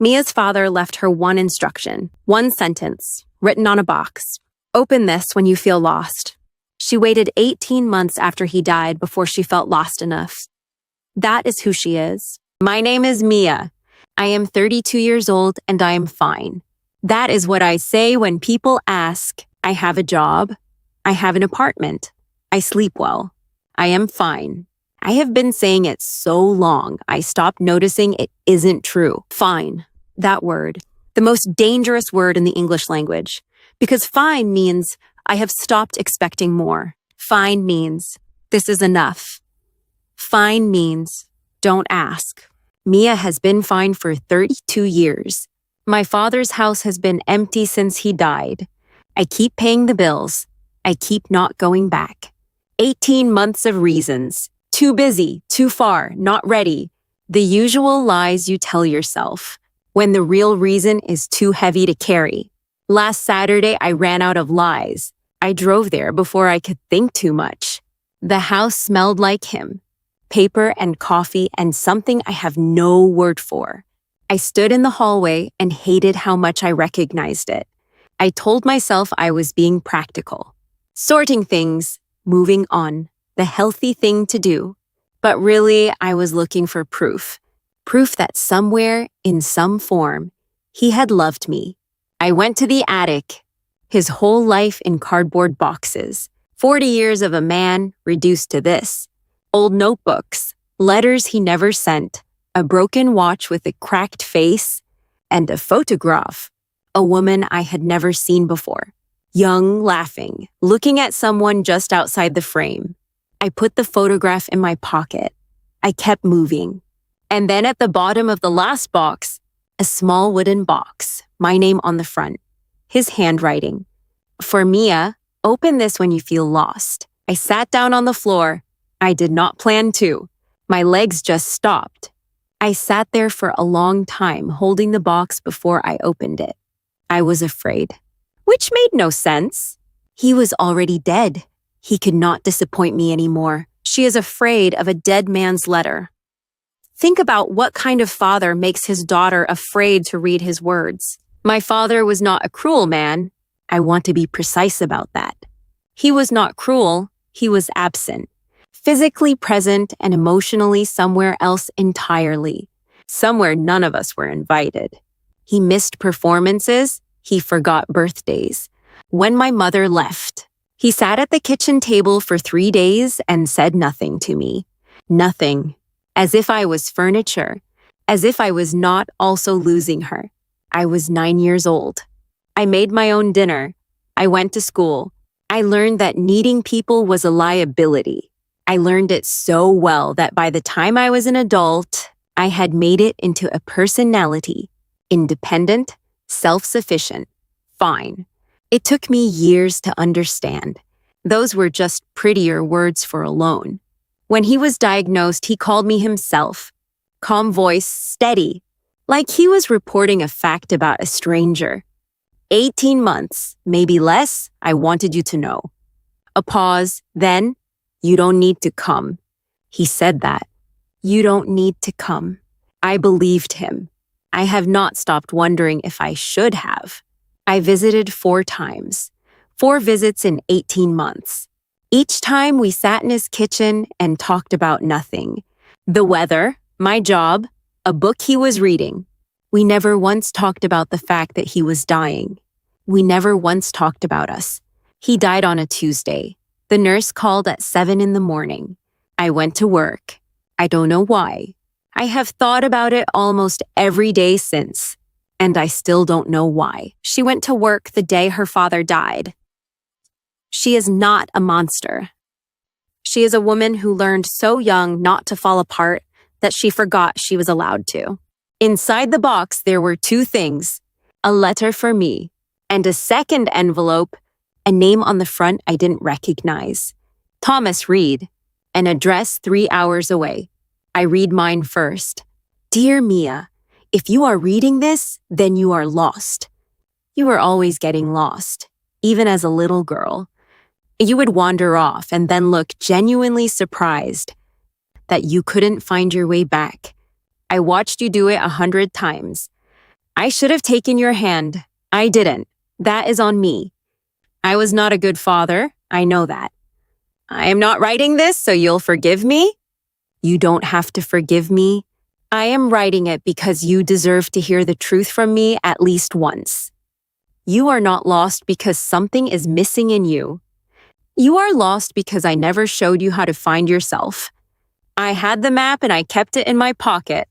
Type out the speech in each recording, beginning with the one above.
Mia's father left her one instruction, one sentence, written on a box. Open this when you feel lost. She waited 18 months after he died before she felt lost enough. That is who she is. My name is Mia. I am 32 years old and I am fine. That is what I say when people ask. I have a job. I have an apartment. I sleep well. I am fine. I have been saying it so long, I stopped noticing it isn't true. Fine. That word. The most dangerous word in the English language. Because fine means I have stopped expecting more. Fine means this is enough. Fine means don't ask. Mia has been fine for 32 years. My father's house has been empty since he died. I keep paying the bills. I keep not going back. 18 months of reasons. Too busy, too far, not ready. The usual lies you tell yourself, when the real reason is too heavy to carry. Last Saturday, I ran out of lies. I drove there before I could think too much. The house smelled like him. Paper and coffee and something I have no word for. I stood in the hallway and hated how much I recognized it. I told myself I was being practical. Sorting things, moving on, the healthy thing to do. But really, I was looking for proof. Proof that somewhere, in some form, he had loved me. I went to the attic. His whole life in cardboard boxes. 40 years of a man reduced to this. Old notebooks, letters he never sent, a broken watch with a cracked face, and a photograph. A woman I had never seen before. Young, laughing, looking at someone just outside the frame. I put the photograph in my pocket. I kept moving. And then at the bottom of the last box, a small wooden box, my name on the front. His handwriting. For Mia, open this when you feel lost. I sat down on the floor. I did not plan to. My legs just stopped. I sat there for a long time holding the box before I opened it. I was afraid. Which made no sense. He was already dead. He could not disappoint me anymore. She is afraid of a dead man's letter. Think about what kind of father makes his daughter afraid to read his words. My father was not a cruel man. I want to be precise about that. He was not cruel. He was absent. Physically present and emotionally somewhere else entirely. Somewhere none of us were invited. He missed performances. He forgot birthdays. When my mother left, he sat at the kitchen table for 3 days and said nothing to me. Nothing. As if I was furniture. As if I was not also losing her. I was 9 years old. I made my own dinner. I went to school. I learned that needing people was a liability. I learned it so well that by the time I was an adult, I had made it into a personality. Independent, self-sufficient, fine. It took me years to understand. Those were just prettier words for alone. When he was diagnosed, he called me himself. Calm voice, steady, like he was reporting a fact about a stranger. 18 months, maybe less, I wanted you to know. A pause, then, you don't need to come. He said that. You don't need to come. I believed him. I have not stopped wondering if I should have. I visited 4 times. 4 visits in 18 months. Each time we sat in his kitchen and talked about nothing. The weather, my job, a book he was reading. We never once talked about the fact that he was dying. We never once talked about us. He died on a Tuesday. The nurse called at 7 in the morning. I went to work. I don't know why. I have thought about it almost every day since, and I still don't know why. She went to work the day her father died. She is not a monster. She is a woman who learned so young not to fall apart that she forgot she was allowed to. Inside the box, there were 2 things, a letter for me, and a second envelope, a name on the front I didn't recognize. Thomas Reed, an address 3 hours away. I read mine first. Dear Mia, if you are reading this, then you are lost. You were always getting lost, even as a little girl. You would wander off and then look genuinely surprised that you couldn't find your way back. I watched you do it 100 times. I should have taken your hand. I didn't. That is on me. I was not a good father. I know that. I am not writing this so you'll forgive me. You don't have to forgive me. I am writing it because you deserve to hear the truth from me at least once. You are not lost because something is missing in you. You are lost because I never showed you how to find yourself. I had the map and I kept it in my pocket.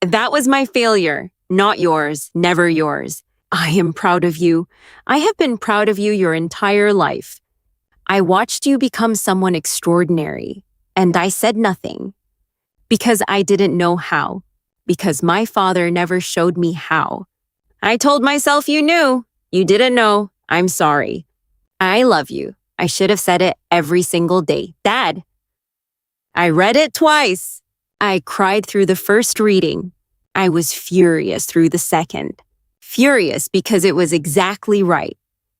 That was my failure, not yours, never yours. I am proud of you. I have been proud of you your entire life. I watched you become someone extraordinary, and I said nothing. Because I didn't know how. Because my father never showed me how. I told myself you knew. You didn't know. I'm sorry. I love you. I should have said it every single day. Dad. I read it twice. I cried through the first reading. I was furious through the second. Furious because it was exactly right.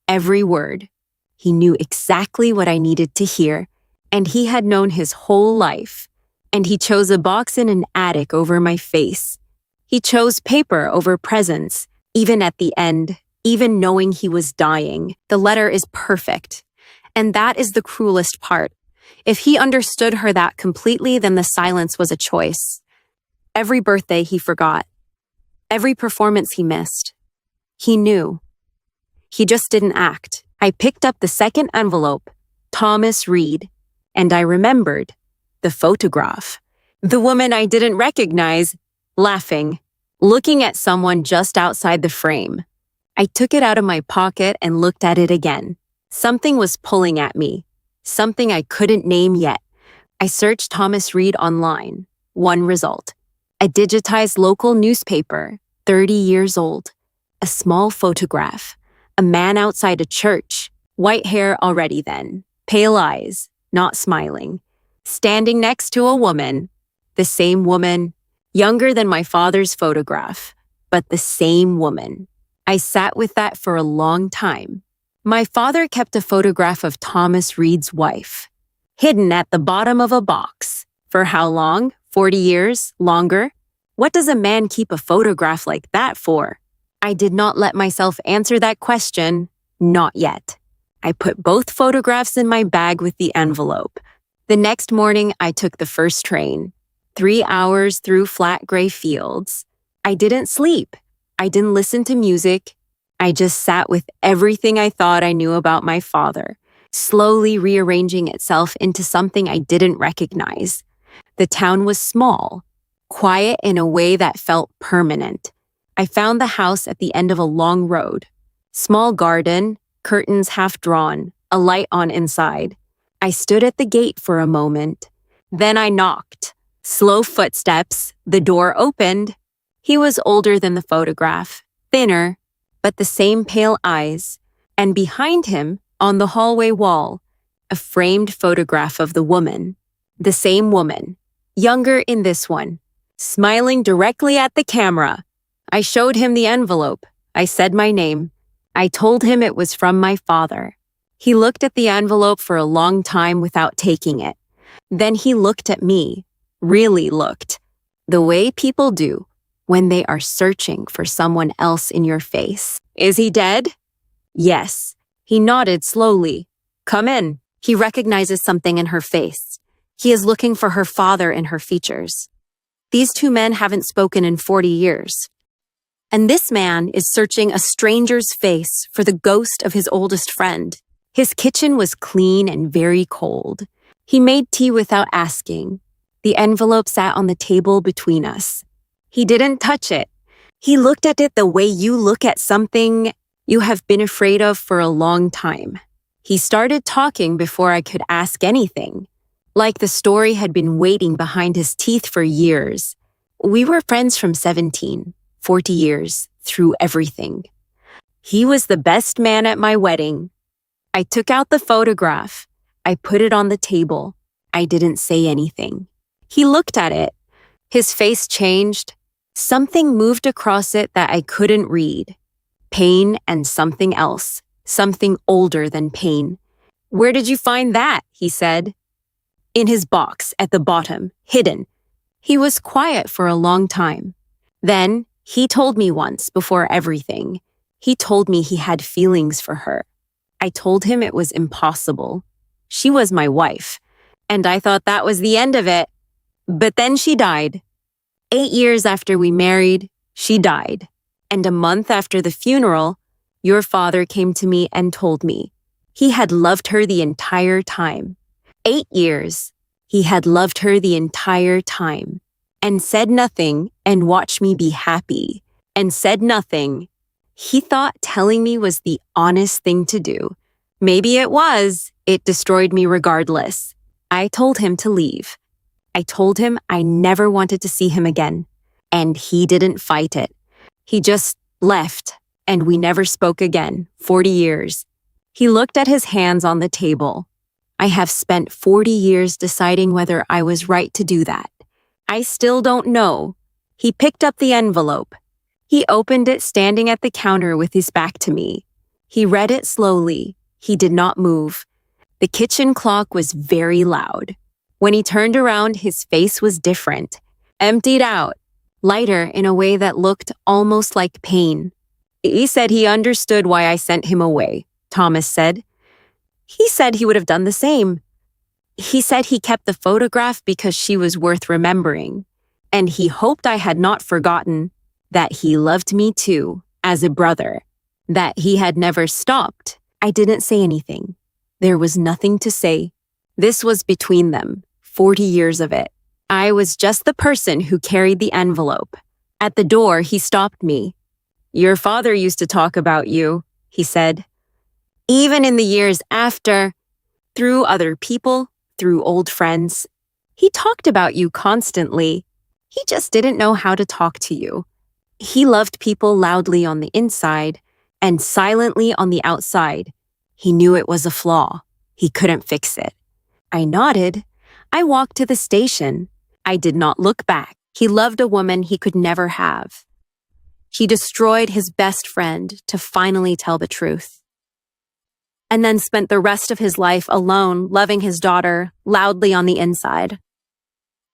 Every word. He knew exactly what I needed to hear, and he had known his whole life. And he chose a box in an attic over my face. He chose paper over presents, even at the end, even knowing he was dying. The letter is perfect. And that is the cruelest part. If he understood her that completely, then the silence was a choice. Every birthday he forgot. Every performance he missed. He knew. He just didn't act. I picked up the second envelope, Thomas Reed, and I remembered the photograph. The woman I didn't recognize, laughing, looking at someone just outside the frame. I took it out of my pocket and looked at it again. Something was pulling at me. Something I couldn't name yet. I searched Thomas Reed online. One result. A digitized local newspaper, 30 years old. A small photograph. A man outside a church. White hair already then. Pale eyes, not smiling. Standing next to a woman. The same woman. Younger than my father's photograph. But the same woman. I sat with that for a long time. My father kept a photograph of Thomas Reed's wife, hidden at the bottom of a box. For how long? 40 years? Longer? What does a man keep a photograph like that for? I did not let myself answer that question. Not yet. I put both photographs in my bag with the envelope. The next morning, I took the first train. 3 hours through flat gray fields. I didn't sleep. I didn't listen to music. I just sat with everything I thought I knew about my father, slowly rearranging itself into something I didn't recognize. The town was small, quiet in a way that felt permanent. I found the house at the end of a long road. Small garden, curtains half drawn, a light on inside. I stood at the gate for a moment. Then I knocked. Slow footsteps, the door opened. He was older than the photograph, thinner, but the same pale eyes, and behind him, on the hallway wall, a framed photograph of the woman. The same woman, younger in this one, smiling directly at the camera. I showed him the envelope. I said my name. I told him it was from my father. He looked at the envelope for a long time without taking it. Then he looked at me, really looked, the way people do when they are searching for someone else in your face. Is he dead? Yes. He nodded slowly. Come in. He recognizes something in her face. He is looking for her father in her features. These two men haven't spoken in 40 years. And this man is searching a stranger's face for the ghost of his oldest friend. His kitchen was clean and very cold. He made tea without asking. The envelope sat on the table between us. He didn't touch it. He looked at it the way you look at something you have been afraid of for a long time. He started talking before I could ask anything, like the story had been waiting behind his teeth for years. We were friends from 17, 40 years, through everything. He was the best man at my wedding. I took out the photograph. I put it on the table. I didn't say anything. He looked at it. His face changed. Something moved across it that I couldn't read. Pain and something else. Something older than pain. Where did you find that? He said. In his box at the bottom, hidden. He was quiet for a long time. Then He told me once before everything. He told me he had feelings for her. I told him it was impossible. She was my wife, and I thought that was the end of it. But then she died. 8 years after we married, she died. And a month after the funeral, your father came to me and told me he had loved her the entire time. 8 years. He had loved her the entire time. And said nothing and watched me be happy. And said nothing. He thought telling me was the honest thing to do. Maybe it was. It destroyed me regardless. I told him to leave. I told him I never wanted to see him again. And he didn't fight it. He just left, and we never spoke again, 40 years. He looked at his hands on the table. I have spent 40 years deciding whether I was right to do that. I still don't know. He picked up the envelope. He opened it standing at the counter with his back to me. He read it slowly. He did not move. The kitchen clock was very loud. When he turned around, his face was different, emptied out, lighter in a way that looked almost like pain. He said he understood why I sent him away, Thomas said. He said he would have done the same. He said he kept the photograph because she was worth remembering, and he hoped I had not forgotten that he loved me too, as a brother, that he had never stopped. I didn't say anything. There was nothing to say. This was between them, 40 years of it. I was just the person who carried the envelope. At the door, he stopped me. Your father used to talk about you, he said. Even in the years after, through other people, through old friends. He talked about you constantly. He just didn't know how to talk to you. He loved people loudly on the inside and silently on the outside. He knew it was a flaw. He couldn't fix it. I nodded. I walked to the station. I did not look back. He loved a woman he could never have. He destroyed his best friend to finally tell the truth. And then spent the rest of his life alone, loving his daughter, loudly on the inside,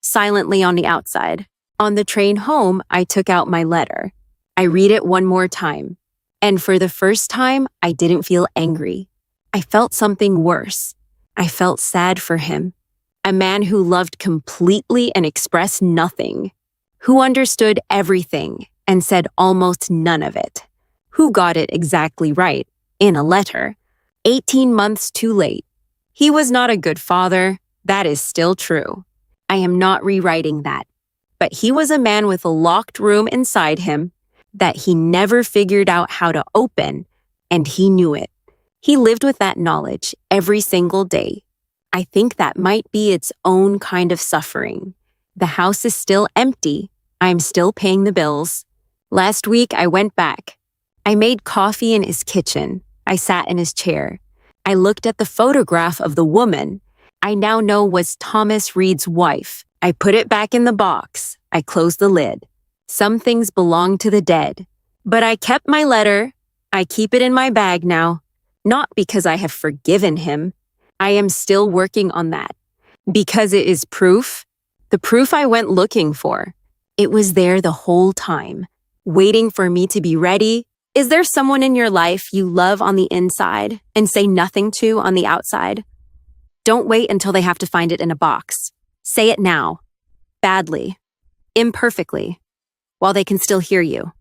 silently on the outside. On the train home, I took out my letter. I read it one more time. And for the first time, I didn't feel angry. I felt something worse. I felt sad for him. A man who loved completely and expressed nothing. Who understood everything and said almost none of it. Who got it exactly right, in a letter. 18 months too late. He was not a good father. That is still true. I am not rewriting that. But he was a man with a locked room inside him that he never figured out how to open, and he knew it. He lived with that knowledge every single day. I think that might be its own kind of suffering. The house is still empty. I'm still paying the bills. Last week, I went back. I made coffee in his kitchen. I sat in his chair. I looked at the photograph of the woman I now know was Thomas Reed's wife. I put it back in the box. I closed the lid. Some things belong to the dead. But I kept my letter. I keep it in my bag now. Not because I have forgiven him. I am still working on that. Because it is proof. The proof I went looking for. It was there the whole time, waiting for me to be ready. Is there someone in your life you love on the inside and say nothing to on the outside? Don't wait until they have to find it in a box. Say it now. Badly. Imperfectly. While they can still hear you.